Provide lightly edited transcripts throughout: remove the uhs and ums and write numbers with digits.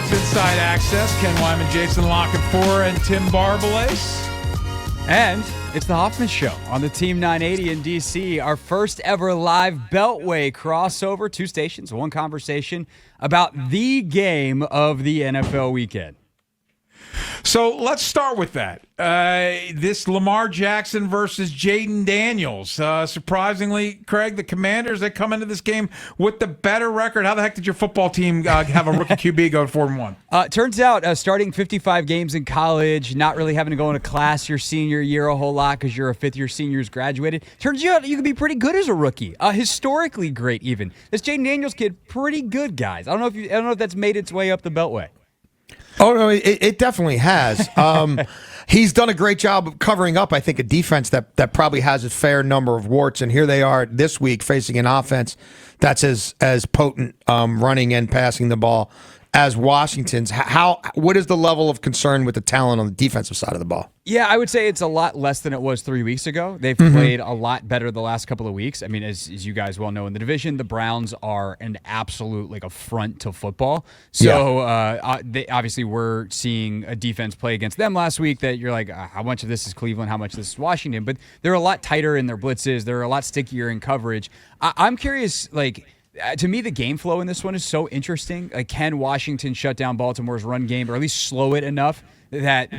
It's Inside Access. Ken Wyman, Jason LaCanfora, and Tim Barbalace. And it's the Hoffman Show on the Team 980 in D.C., our first ever live Beltway crossover. 2 stations, 1 conversation about the game of the NFL weekend. So let's start with that. This Lamar Jackson versus Jaden Daniels. Surprisingly, Craig, the Commanders, they come into this game with the better record. How the heck did your football team have a rookie QB go 4-1? Turns out starting 55 games in college, not really having to go into class your senior year a whole lot because you're a fifth-year senior who's graduated. Turns out you can be pretty good as a rookie. Historically great, even. This Jaden Daniels kid, pretty good, guys. I don't know if that's made its way up the Beltway. Oh, no, it definitely has. He's done a great job of covering up, I think, a defense that probably has a fair number of warts. And here they are this week facing an offense that's as potent running and passing the ball as Washington's. What is the level of concern with the talent on the defensive side of the ball? Yeah, I would say it's a lot less than it was 3 weeks ago. They've played a lot better the last couple of weeks. I mean, as you guys well know in the division, the Browns are an absolute affront to football. So obviously we're seeing a defense play against them last week that you're like, how much of this is Cleveland? How much of this is Washington? But they're a lot tighter in their blitzes. They're a lot stickier in coverage. I'm curious, to me, the game flow in this one is so interesting. Can Washington shut down Baltimore's run game, or at least slow it enough that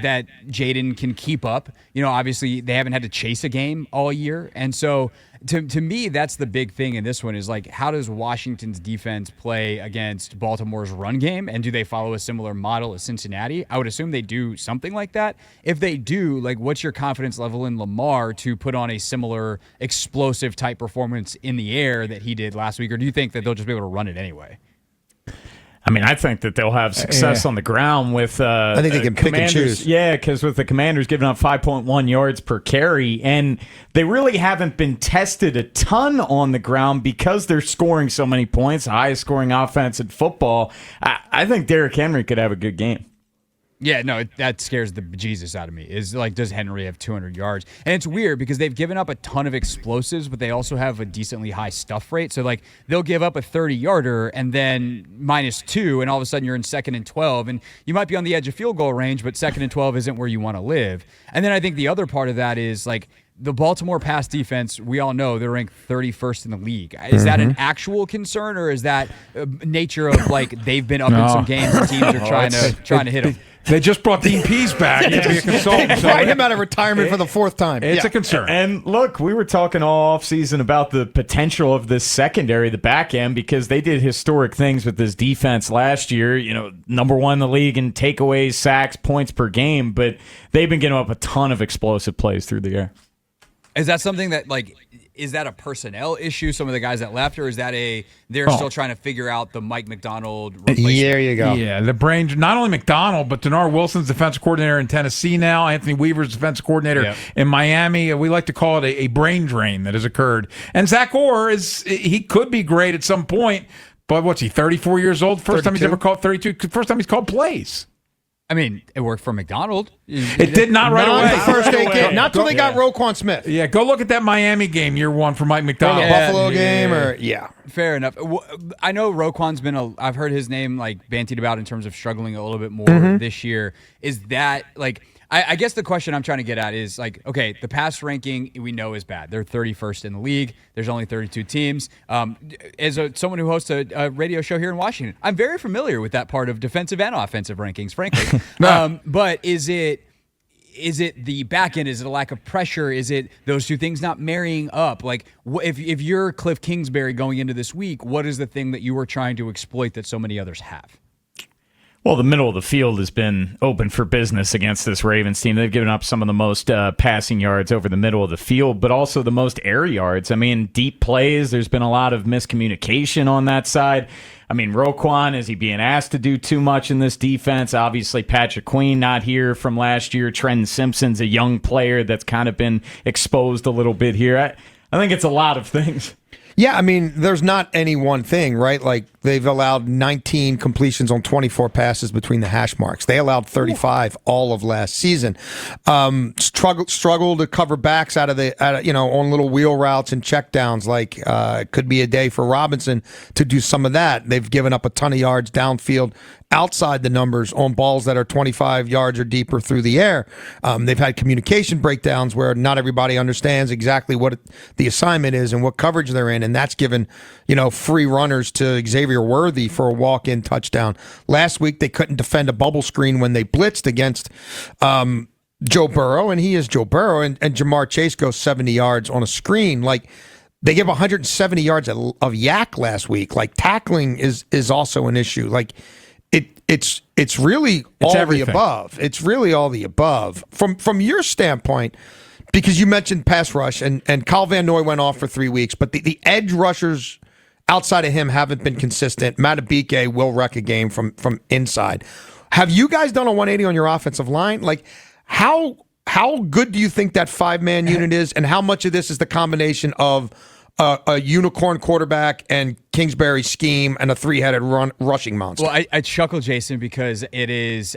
Jaden can keep up? Obviously they haven't had to chase a game all year, and so to me, that's the big thing in this one is how does Washington's defense play against Baltimore's run game, and do they follow a similar model as Cincinnati? I would assume they do something like that. If they do, what's your confidence level in Lamar to put on a similar explosive type performance in the air that he did last week, or do you think that they'll just be able to run it anyway? I mean, I think that they'll have success on the ground with I think they can pick and choose. Yeah, because with the Commanders giving up 5.1 yards per carry, and they really haven't been tested a ton on the ground because they're scoring so many points, the highest scoring offense in football. I think Derrick Henry could have a good game. Yeah, no, that scares the bejesus out of me. Is does Henry have 200 yards? And it's weird because they've given up a ton of explosives, but they also have a decently high stuff rate. So they'll give up a 30-yarder and then -2, and all of a sudden you're in 2nd and 12, and you might be on the edge of field goal range, but 2nd and 12 isn't where you want to live. And then I think the other part of that is the Baltimore pass defense, we all know they're ranked 31st in the league. Is that an actual concern, or is that nature of they've been up in some games and teams are trying to hit them? They just brought Dean Pease back to be a consultant. They brought him out of retirement for the 4th time. It's a concern. And look, we were talking all offseason about the potential of this secondary, the back end, because they did historic things with this defense last year. Number 1 in the league in takeaways, sacks, points per game, but they've been getting up a ton of explosive plays through the air. Is that something that is that a personnel issue? Some of the guys that left, or is that they're still trying to figure out the Mike McDonald replacement? There you go. Yeah, the brain, not only McDonald, but Denard Wilson's defensive coordinator in Tennessee now. Anthony Weaver's defensive coordinator in Miami. We like to call it a brain drain that has occurred. And Zach Orr he could be great at some point, but what's he, 34 years old? First 32? Time he's ever called 32. First time he's called plays. I mean, it worked for McDonald. It did not right away. The first 8 games. Not till they got Roquan Smith. Yeah, go look at that Miami game, year 1 for Mike McDonald. Buffalo game, Fair enough. I know Roquan's been I've heard his name bantied about in terms of struggling a little bit more this year. Is that I guess the question I'm trying to get at is okay, the pass ranking we know is bad. They're 31st in the league. There's only 32 teams. As someone who hosts a radio show here in Washington, I'm very familiar with that part of defensive and offensive rankings, frankly. But is it the back end? Is it a lack of pressure? Is it those two things not marrying up? If you're Cliff Kingsbury going into this week, what is the thing that you were trying to exploit that so many others have? Well, the middle of the field has been open for business against this Ravens team. They've given up some of the most passing yards over the middle of the field, but also the most air yards. I mean, deep plays, there's been a lot of miscommunication on that side. I mean, Roquan, is he being asked to do too much in this defense? Obviously, Patrick Queen not here from last year. Trenton Simpson's a young player that's kind of been exposed a little bit here. I think it's a lot of things. Yeah, I mean, there's not any one thing, right? Like, they've allowed 19 completions on 24 passes between the hash marks. They allowed 35 all of last season. Struggle to cover backs out of on little wheel routes and checkdowns. Like, it could be a day for Robinson to do some of that. They've given up a ton of yards downfield outside the numbers on balls that are 25 yards or deeper through the air. They've had communication breakdowns where not everybody understands exactly what the assignment is and what coverage they're in, and that's given free runners to Xavier Worthy for a walk-in touchdown. Last week they couldn't defend a bubble screen when they blitzed against Joe Burrow, and he is Joe Burrow, and Jamar Chase goes 70 yards on a screen. Like, they give 170 yards of yak last week. Like, tackling is also an issue. Like, it's really all everything. the above. It's really all the above. From your standpoint, because you mentioned pass rush, and Kyle Van Noy went off for 3 weeks, but the edge rushers outside of him haven't been consistent. Matabike will wreck a game from inside. Have you guys done a 180 on your offensive line? Like, how good do you think that 5-man unit is, and how much of this is the combination of a unicorn quarterback and Kingsbury's scheme and a 3-headed rushing monster? Well, I chuckle, Jason, because it is,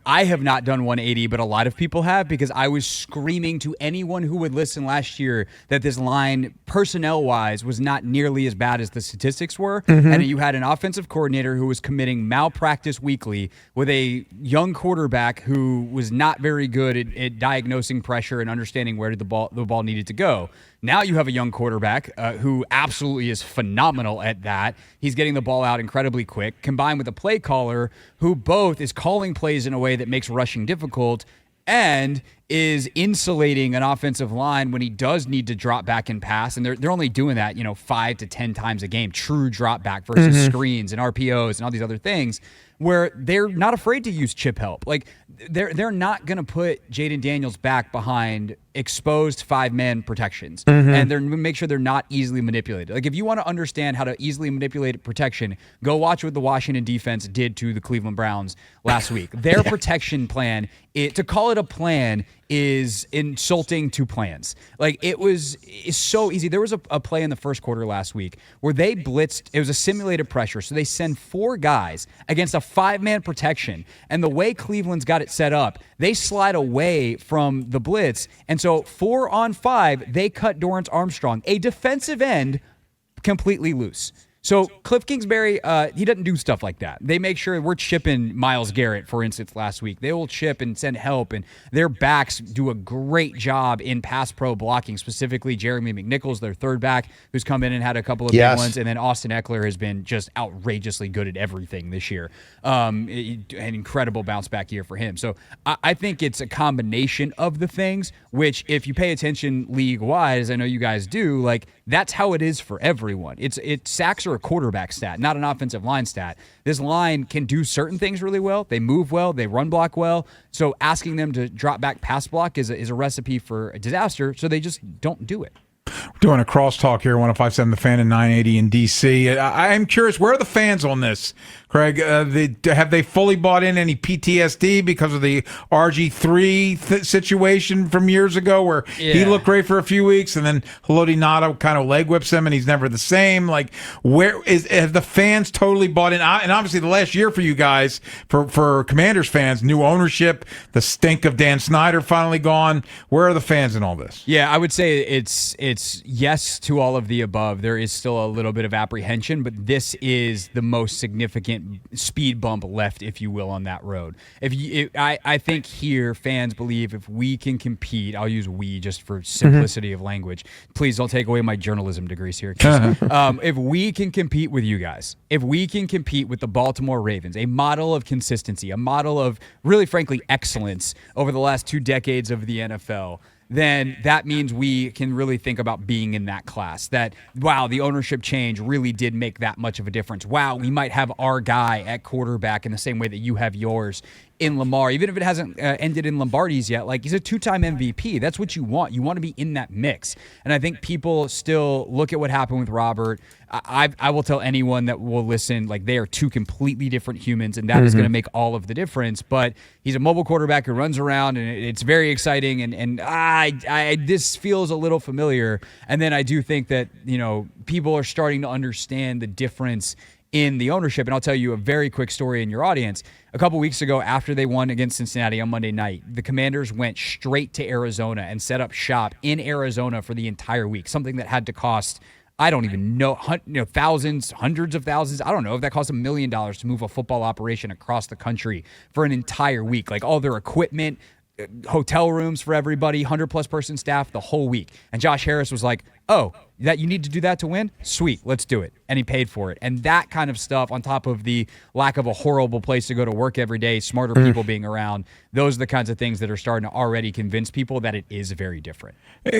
I have not done 180, but a lot of people have, because I was screaming to anyone who would listen last year that this line, personnel-wise, was not nearly as bad as the statistics were, and you had an offensive coordinator who was committing malpractice weekly with a young quarterback who was not very good at diagnosing pressure and understanding where the ball needed to go. Now you have a young quarterback who absolutely is phenomenal at that. He's getting the ball out incredibly quick, combined with a play caller who both is calling plays in a way that makes rushing difficult and is insulating an offensive line when he does need to drop back and pass. And they're only doing that, 5 to 10 times a game, true drop back versus screens and RPOs and all these other things, where they're not afraid to use chip help. Like, they're not going to put Jaden Daniels back behind exposed 5-man protections, and they're make sure they're not easily manipulated. Like, if you want to understand how to easily manipulate protection, go watch what the Washington defense did to the Cleveland Browns last week. Their protection plan, to call it a plan is insulting to plans. Like, it's so easy. There was a play in the first quarter last week where they blitzed. It was a simulated pressure. So they send 4 guys against a 5-man protection. And the way Cleveland's got it set up, they slide away from the blitz. And so 4 on 5, they cut Dorrance Armstrong, a defensive end, completely loose. So Cliff Kingsbury, he doesn't do stuff like that. They make sure we're chipping Myles Garrett, for instance, last week. They will chip and send help, and their backs do a great job in pass pro blocking, specifically Jeremy McNichols, their third back, who's come in and had a couple of big ones, and then Austin Eckler has been just outrageously good at everything this year. An incredible bounce back year for him. So I think it's a combination of the things, which if you pay attention league-wide, as I know you guys do, like, that's how it is for everyone. Sacks are a quarterback stat, not an offensive line stat. This line can do certain things really well. They move well. They run block well. So asking them to drop back pass block is a recipe for a disaster. So they just don't do it. We're doing a crosstalk here, 105.7 The Fan and 980 in D.C. I'm curious, where are the fans on this, Craig? Have they fully bought in any PTSD because of the RG3 situation from years ago where he looked great for a few weeks and then Haloti Ngata kind of leg whips him and he's never the same? Like, have the fans totally bought in? And obviously the last year for you guys, for Commanders fans, new ownership, the stink of Dan Snyder finally gone. Where are the fans in all this? Yeah, I would say it's yes to all of the above. There is still a little bit of apprehension, but this is the most significant speed bump left, if you will, on that road. I think here fans believe if we can compete, I'll use we just for simplicity of language. Please don't take away my journalism degrees here. If we can compete with you guys, if we can compete with the Baltimore Ravens, a model of consistency, a model of really, frankly, excellence over the last 2 decades of the NFL, then that means we can really think about being in that class. That, wow, the ownership change really did make that much of a difference. Wow, we might have our guy at quarterback in the same way that you have yours. in Lamar, even if it hasn't ended in Lombardi's yet. Like, he's a 2-time MVP. That's what you want. You want to be in that mix. And I think people still look at what happened with Robert. I will tell anyone that will listen, like, they are two completely different humans, and that is going to make all of the difference. But he's a mobile quarterback who runs around, and it's very exciting. And this feels a little familiar. And then I do think that, people are starting to understand the difference in the ownership. And I'll tell you a very quick story in your audience. A couple weeks ago, after they won against Cincinnati on Monday night, the Commanders went straight to Arizona and set up shop in Arizona for the entire week, something that had to cost, I don't even know, thousands, hundreds of thousands. I don't know if that cost $1 million to move a football operation across the country for an entire week. Like, all their equipment, hotel rooms for everybody, 100+ person staff the whole week. And Josh Harris was like, oh, that you need to do that to win? Sweet, let's do it. And he paid for it. And that kind of stuff, on top of the lack of a horrible place to go to work every day, smarter people being around, those are the kinds of things that are starting to already convince people that it is very different.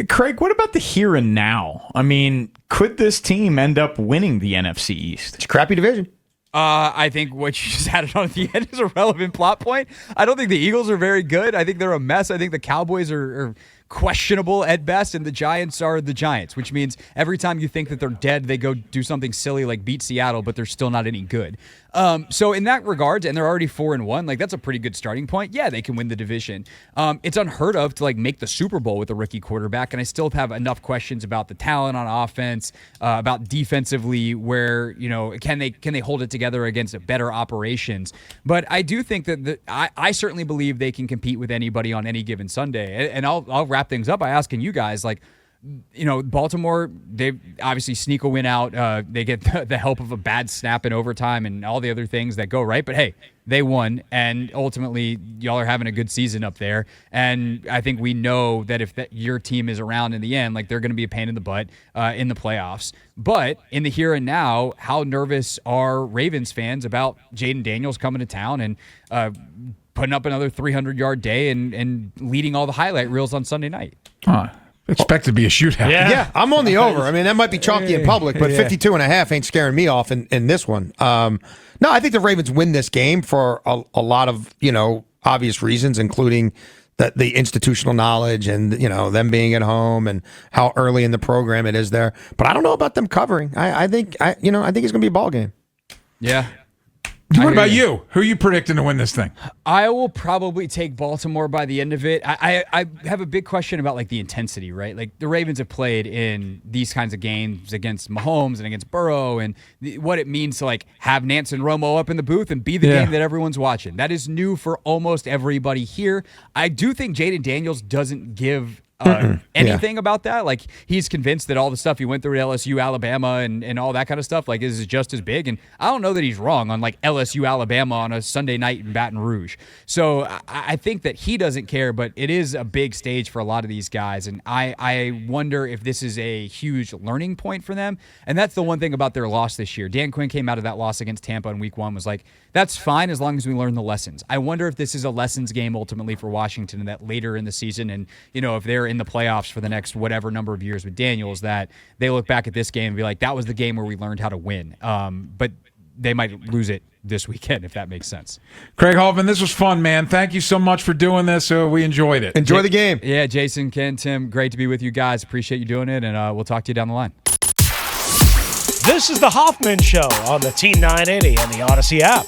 Craig, what about the here and now? I mean, could this team end up winning the NFC East? It's a crappy division. I think what you just added on at the end is a relevant plot point. I don't think the Eagles are very good. I think they're a mess. I think the Cowboys are questionable at best, and the Giants are the Giants, which means every time you think that they're dead, they go do something silly like beat Seattle, but they're still not any good. So in that regard, and they're already 4-1, like, that's a pretty good starting point. Yeah, they can win the division. It's unheard of to, like, make the Super Bowl with a rookie quarterback, and I still have enough questions about the talent on offense, about defensively, where, can they hold it together against better operations. But I do think that I certainly believe they can compete with anybody on any given Sunday. And I'll wrap things up by asking you guys, like, Baltimore, they obviously sneak a win out. They get the help of a bad snap in overtime and all the other things that go right. But hey, they won, and ultimately, y'all are having a good season up there. And I think we know that if your team is around in the end, like, they're going to be a pain in the butt in the playoffs. But in the here and now, how nervous are Ravens fans about Jaden Daniels coming to town and putting up another 300-yard day and leading all the highlight reels on Sunday night? Expect to be a shootout. Yeah, I'm on the over. I mean, that might be chalky in public, but 52.5 ain't scaring me off in this one. No, I think the Ravens win this game for a lot of, obvious reasons, including the institutional knowledge and, them being at home and how early in the program it is there. But I don't know about them covering. I think it's going to be a ball game. Yeah. What about you? Who are you predicting to win this thing? I will probably take Baltimore by the end of it. I have a big question about, like, the intensity, right? Like, the Ravens have played in these kinds of games against Mahomes and against Burrow, and what it means to, like, have Nance and Romo up in the booth and be the game that everyone's watching. That is new for almost everybody here. I do think Jaden Daniels doesn't give anything about that. Like, he's convinced that all the stuff he went through at LSU, Alabama, and all that kind of stuff, like, is just as big. And I don't know that he's wrong on, like, LSU, Alabama on a Sunday night in Baton Rouge. So I think that he doesn't care, but it is a big stage for a lot of these guys. And I wonder if this is a huge learning point for them. And that's the one thing about their loss this year. Dan Quinn came out of that loss against Tampa in week 1, was like, that's fine as long as we learn the lessons. I wonder if this is a lessons game ultimately for Washington, and that later in the season, and, if they're in the playoffs for the next whatever number of years with Daniels, that they look back at this game and be like, that was the game where we learned how to win. But they might lose it this weekend, if that makes sense. Craig Hoffman, this was fun, man. Thank you so much for doing this. We enjoyed it. Enjoy the game. Yeah, Jason, Ken, Tim, great to be with you guys. Appreciate you doing it, and we'll talk to you down the line. This is the Hoffman Show on the Team 980 and the Odyssey app.